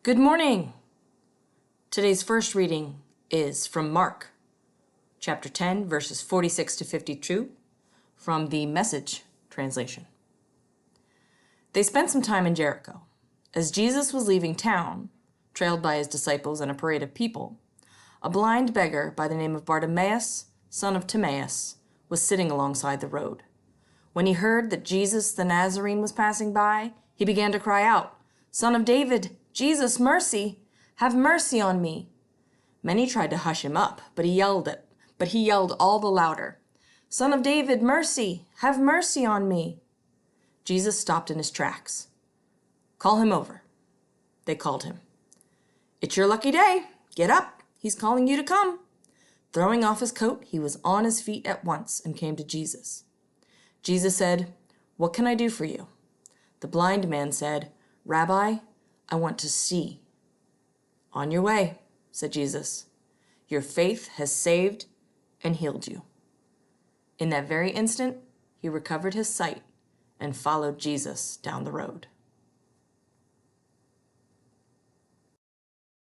Good morning! Today's first reading is from Mark, chapter 10, verses 46 to 52, from the Message translation. They spent some time in Jericho. As Jesus was leaving town, trailed by his disciples and a parade of people, a blind beggar by the name of Bartimaeus, son of Timaeus, was sitting alongside the road. When he heard that Jesus the Nazarene was passing by, he began to cry out, "Son of David, Jesus, mercy! Have mercy on me!" Many tried to hush him up, but he yelled all the louder, "Son of David, mercy! Have mercy on me!" Jesus stopped in his tracks. "Call him over." They called him. "It's your lucky day. Get up. He's calling you to come." Throwing off his coat, he was on his feet at once and came to Jesus. Jesus said, "What can I do for you?" The blind man said, "Rabbi, I want to see." "On your way," said Jesus. "Your faith has saved and healed you." In that very instant, he recovered his sight and followed Jesus down the road.